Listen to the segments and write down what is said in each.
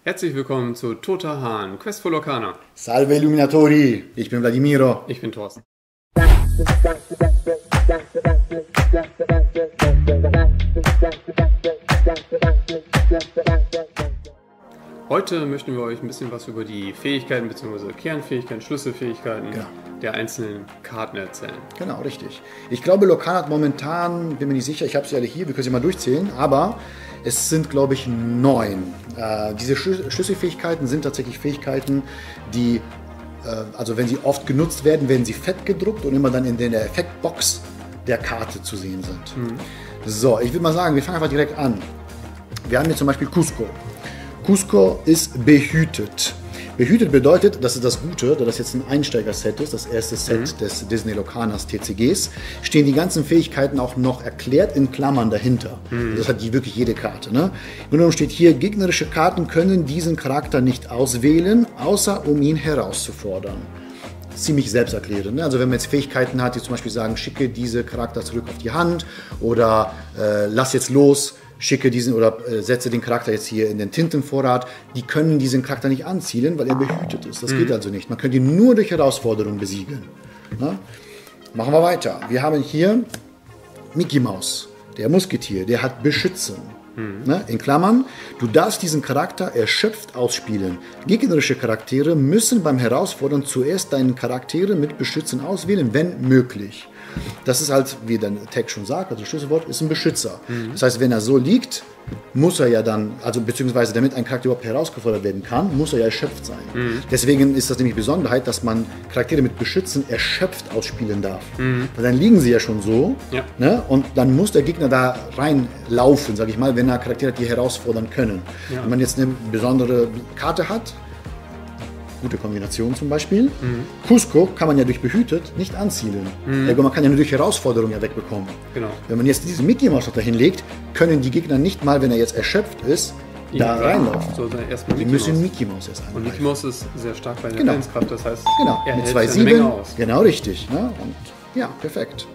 Herzlich willkommen zu Tota Hahn, Quest for Lorcana. Salve Illuminatori, ich bin Vladimiro. Ich bin Thorsten. Heute möchten wir euch ein bisschen was über die Fähigkeiten bzw. Kernfähigkeiten, Schlüsselfähigkeiten der einzelnen Karten erzählen. Genau, richtig. Ich glaube, Lorcana hat momentan, bin mir nicht sicher, ich habe sie alle hier, wir können sie mal durchzählen, aber es sind, glaube ich, 9. Diese Schlüsselfähigkeiten sind tatsächlich Fähigkeiten, die, also wenn sie oft genutzt werden, werden sie fett gedruckt und immer dann in der Effektbox der Karte zu sehen sind. So, ich würde mal sagen, wir fangen einfach direkt an. Wir haben hier zum Beispiel Cusco. Cusco ist behütet. Behütet bedeutet, das ist das Gute, da das jetzt ein Einsteiger-Set ist, das erste Set des Disney Lorcanas TCGs, stehen die ganzen Fähigkeiten auch noch erklärt in Klammern dahinter. Das hat wirklich jede Karte. Ne? Im Grunde steht hier, gegnerische Karten können diesen Charakter nicht auswählen, außer um ihn herauszufordern. Ziemlich selbsterklärend. Ne? Also wenn man jetzt Fähigkeiten hat, die zum Beispiel sagen, schicke diese Charakter zurück auf die Hand oder lass jetzt los, schicke diesen oder setze den Charakter jetzt hier in den Tintenvorrat, die können diesen Charakter nicht anzielen, weil er behütet ist. Das geht also nicht. Man könnte ihn nur durch Herausforderungen besiegen. Na? Machen wir weiter. Wir haben hier Mickey Mouse, der Musketier, der hat Beschützen. Na? In Klammern, du darfst diesen Charakter erschöpft ausspielen. Gegnerische Charaktere müssen beim Herausfordern zuerst deinen Charaktere mit Beschützen auswählen, wenn möglich. Das ist halt, wie der Text schon sagt, also das Schlüsselwort ist ein Beschützer. Das heißt, wenn er so liegt, muss er ja dann, also beziehungsweise damit ein Charakter überhaupt herausgefordert werden kann, muss er ja erschöpft sein. Deswegen ist das nämlich Besonderheit, dass man Charaktere mit Beschützen erschöpft ausspielen darf. Weil dann liegen sie ja schon so, ne? Und dann muss der Gegner da reinlaufen, sage ich mal, wenn er Charaktere hat, die herausfordern können. Ja. Wenn man jetzt eine besondere Karte hat, gute Kombination zum Beispiel. Cusco kann man ja durch behütet nicht anzielen. Man kann ja nur durch Herausforderungen ja wegbekommen. Genau. Wenn man jetzt diesen Mickey Mouse dahin legt, können die Gegner nicht mal, wenn er jetzt erschöpft ist, da reinlaufen. So, die müssen Mickey Mouse erst einmal. Und Mickey Mouse ist sehr stark bei der Willenskraft, das heißt, er mit 2,7 aus. Genau, richtig. Ne? Und ja, perfekt.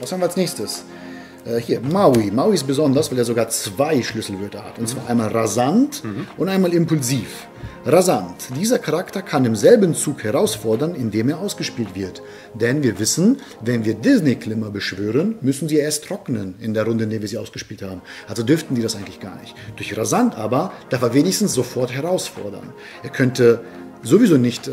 Was haben wir als nächstes? Hier, Maui. Maui ist besonders, weil er sogar 2 Schlüsselwörter hat. Und zwar einmal rasant und einmal impulsiv. Rasant. Dieser Charakter kann im selben Zug herausfordern, indem er ausgespielt wird. Denn wir wissen, wenn wir Disney-Klimmer beschwören, müssen sie erst trocknen in der Runde, in der wir sie ausgespielt haben. Also dürften die das eigentlich gar nicht. Durch rasant aber darf er wenigstens sofort herausfordern. Er könnte sowieso nicht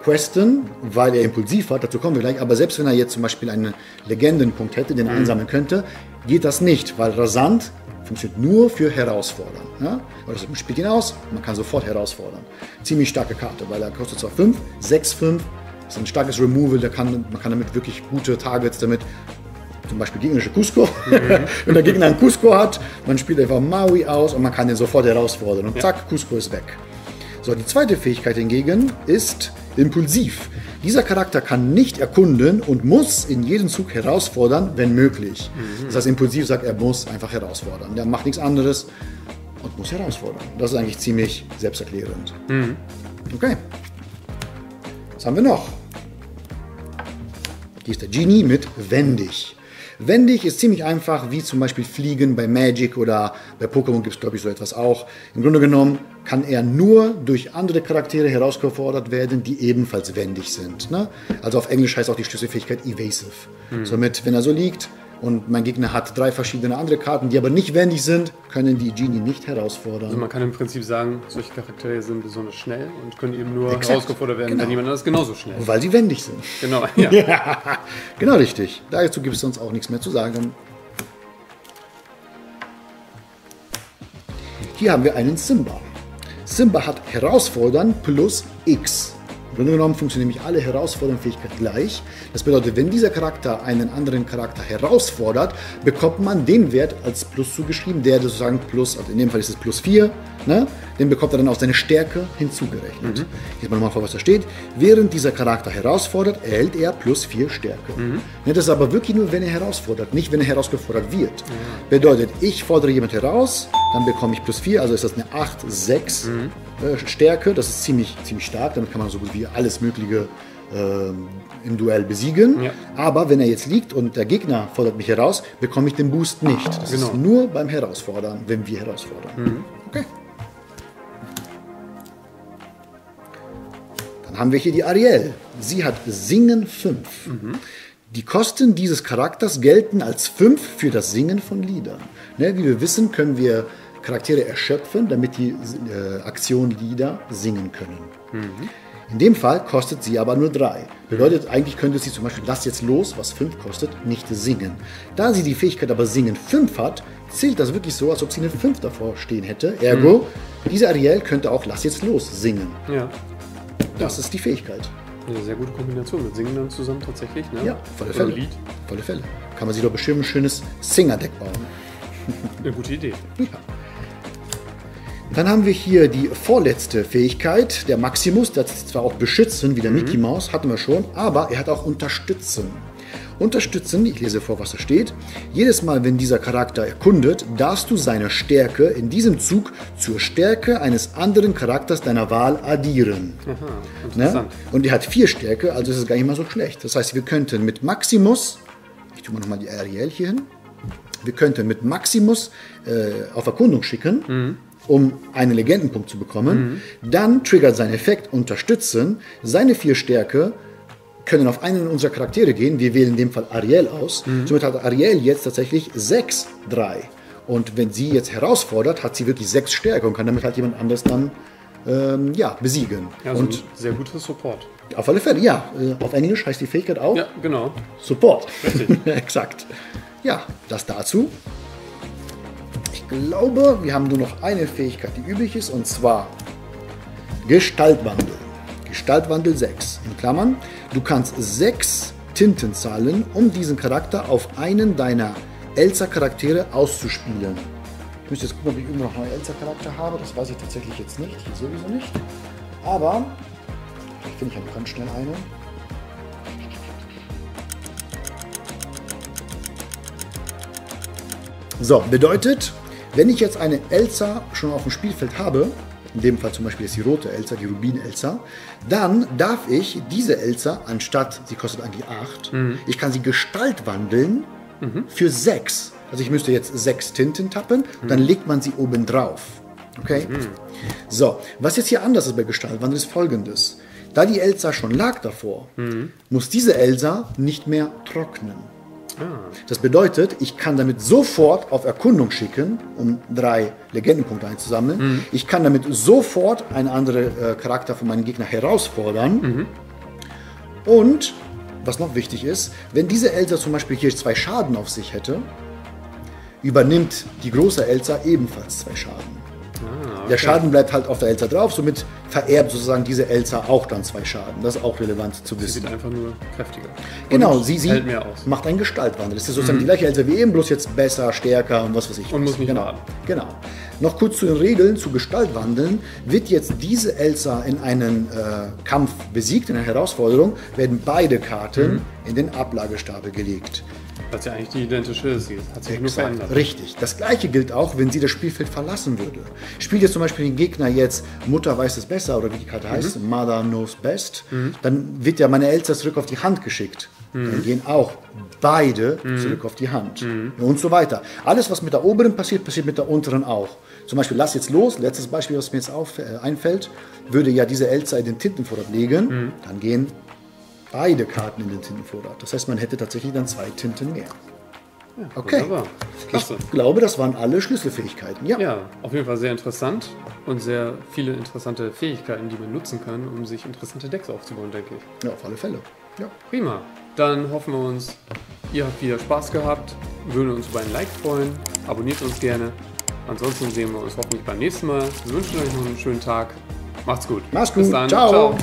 questen, weil er impulsiv hat, dazu kommen wir gleich, aber selbst wenn er jetzt zum Beispiel einen Legendenpunkt hätte, den er einsammeln könnte, geht das nicht, weil rasant funktioniert nur für Herausfordern. Ja? Also man spielt ihn aus, man kann sofort herausfordern. Ziemlich starke Karte, weil er kostet zwar 5, 6, 5, ist ein starkes Removal, man kann damit wirklich gute Targets damit, zum Beispiel gegnerische Cusco. Wenn der Gegner einen Cusco hat, man spielt einfach Maui aus und man kann den sofort herausfordern und zack, Cusco ist weg. So, die zweite Fähigkeit hingegen ist impulsiv. Dieser Charakter kann nicht erkunden und muss in jedem Zug herausfordern, wenn möglich. Das heißt, impulsiv sagt, er muss einfach herausfordern. Der macht nichts anderes und muss herausfordern. Das ist eigentlich ziemlich selbsterklärend. Okay. Was haben wir noch? Hier ist der Genie mit wendig. Wendig ist ziemlich einfach, wie zum Beispiel Fliegen bei Magic oder bei Pokémon gibt es, glaube ich, so etwas auch. Im Grunde genommen kann er nur durch andere Charaktere herausgefordert werden, die ebenfalls wendig sind. Ne? Also auf Englisch heißt auch die Schlüsselfähigkeit Evasive. Somit, wenn er so liegt und mein Gegner hat 3 verschiedene andere Karten, die aber nicht wendig sind, können die Genie nicht herausfordern. Also man kann im Prinzip sagen, solche Charaktere sind besonders schnell und können eben nur herausgefordert werden, wenn jemand anders genauso schnell ist. Weil sie wendig sind. Genau, ja. Ja, genau richtig. Dazu gibt es sonst auch nichts mehr zu sagen. Hier haben wir einen Simba. Simba hat Herausfordern plus X. Im Grunde genommen funktionieren nämlich alle Herausforderungsfähigkeiten gleich. Das bedeutet, wenn dieser Charakter einen anderen Charakter herausfordert, bekommt man den Wert als Plus zugeschrieben, der sozusagen plus, also in dem Fall ist es plus 4, ne? Den bekommt er dann auf seine Stärke hinzugerechnet. Lies mal nochmal vor, was da steht. Während dieser Charakter herausfordert, erhält er plus 4 Stärke. Das ist aber wirklich nur, wenn er herausfordert, nicht wenn er herausgefordert wird. Bedeutet, ich fordere jemand heraus, dann bekomme ich plus 4, also ist das eine 8, 6 Stärke. Das ist ziemlich stark, damit kann man so gut wie alles Mögliche im Duell besiegen. Ja. Aber wenn er jetzt liegt und der Gegner fordert mich heraus, bekomme ich den Boost nicht. Das ist nur beim Herausfordern, wenn wir herausfordern. Okay. haben wir hier die Ariel. Sie hat Singen 5. Die Kosten dieses Charakters gelten als 5 für das Singen von Liedern. Ne, wie wir wissen, können wir Charaktere erschöpfen, damit die Aktion Lieder singen können. In dem Fall kostet sie aber nur 3. Bedeutet, eigentlich könnte sie zum Beispiel Lass jetzt los, was 5 kostet, nicht singen. Da sie die Fähigkeit aber Singen 5 hat, zählt das wirklich so, als ob sie eine 5 davor stehen hätte. Ergo, diese Ariel könnte auch Lass jetzt los singen. Ja. Das ist die Fähigkeit. Eine sehr gute Kombination mit Singen dann zusammen tatsächlich, ne? Ja, volle Fälle. Lied. Volle Fälle. Kann man sich doch bestimmt ein schönes Singer-Deck bauen. Eine gute Idee. Ja. Dann haben wir hier die vorletzte Fähigkeit, der Maximus. Der hat zwar auch Beschützen, wie der Mickey Mouse, hatten wir schon, aber er hat auch Unterstützen. Unterstützen, ich lese vor, was da steht. Jedes Mal, wenn dieser Charakter erkundet, darfst du seine Stärke in diesem Zug zur Stärke eines anderen Charakters deiner Wahl addieren. Aha, interessant. Ne? Und er hat 4 Stärke, also ist es gar nicht mal so schlecht. Das heißt, wir könnten mit Maximus, ich tue mal nochmal die Ariel hier hin, wir könnten mit Maximus auf Erkundung schicken, um einen Legendenpunkt zu bekommen. Dann triggert sein Effekt Unterstützen. Seine 4 Stärke können auf einen unserer Charaktere gehen. Wir wählen in dem Fall Ariel aus. Somit hat Ariel jetzt tatsächlich 6, 3. Und wenn sie jetzt herausfordert, hat sie wirklich 6 Stärke und kann damit halt jemand anders dann besiegen. Ja, also und ein sehr guter Support. auf alle Fälle, ja. Auf Englisch heißt die Fähigkeit auch Ja, genau. Support. Richtig. Exakt. Ja, das dazu. Ich glaube, wir haben nur noch eine Fähigkeit, die übrig ist, und zwar Gestaltwandel. Gestaltwandel 6. In Klammern, du kannst 6 Tinten zahlen, um diesen Charakter auf einen deiner Elsa-Charaktere auszuspielen. Ich müsste jetzt gucken, ob ich irgendwo noch einen Elsa-Charakter habe. Das weiß ich tatsächlich jetzt nicht. Hier sowieso nicht. Aber vielleicht finde ich ganz schnell eine. So, bedeutet, wenn ich jetzt eine Elsa schon auf dem Spielfeld habe, in dem Fall zum Beispiel ist die rote Elsa, die Rubin-Elsa, dann darf ich diese Elsa, anstatt, sie kostet eigentlich 8, ich kann sie Gestalt wandeln für 6. Also ich müsste jetzt 6 Tinten tappen, dann legt man sie oben drauf. Okay? So, was jetzt hier anders ist bei Gestaltwandel ist folgendes. Da die Elsa schon lag davor, muss diese Elsa nicht mehr trocknen. Das bedeutet, ich kann damit sofort auf Erkundung schicken, um 3 Legendenpunkte einzusammeln. Ich kann damit sofort einen anderen Charakter von meinem Gegner herausfordern. Und, was noch wichtig ist, wenn diese Elsa zum Beispiel hier 2 Schaden auf sich hätte, übernimmt die große Elsa ebenfalls 2 Schaden. Okay. Der Schaden bleibt halt auf der Elsa drauf, somit vererbt sozusagen diese Elsa auch dann 2 Schaden. Das ist auch relevant zu Sie wissen. sieht einfach nur kräftiger. Genau, Und sie hält mehr aus. macht einen Gestaltwandel. Das ist sozusagen die gleiche Elsa wie eben, bloß jetzt besser, stärker und was weiß ich. Und muss nicht genau. warten. Genau. Noch kurz zu den Regeln, zu Gestaltwandeln. Wird jetzt diese Elsa in einen Kampf besiegt, in einer Herausforderung, werden beide Karten in den Ablagestapel gelegt. Was ja eigentlich die identische ist. Sie hat sich nur Exakt, verändert. richtig. Das gleiche gilt auch, wenn sie das Spielfeld verlassen würde. Spielt jetzt zum Beispiel den Gegner jetzt Mutter weiß es besser oder wie die Karte heißt, Mother knows best, dann wird ja meine Elsa zurück auf die Hand geschickt. Dann gehen auch beide zurück auf die Hand. Und so weiter. Alles, was mit der oberen passiert, passiert mit der unteren auch. Zum Beispiel Lass jetzt los, letztes Beispiel, was mir jetzt einfällt, würde ja diese Elsa in den Tintenvorrat legen, dann gehen beide Karten in den Tintenvorrat. Das heißt, man hätte tatsächlich dann 2 Tinten mehr. Ja, Okay. Wunderbar. Klasse. Ich glaube, das waren alle Schlüsselfähigkeiten. Ja. Ja, auf jeden Fall sehr interessant und sehr viele interessante Fähigkeiten, die man nutzen kann, um sich interessante Decks aufzubauen, denke ich. Ja, auf alle Fälle. Ja. Prima. Dann hoffen wir uns, ihr habt wieder Spaß gehabt, würden uns über ein Like freuen, abonniert uns gerne. Ansonsten sehen wir uns hoffentlich beim nächsten Mal. Wir wünschen euch noch einen schönen Tag. Macht's gut. Mach's gut. Bis dann. Ciao. Ciao.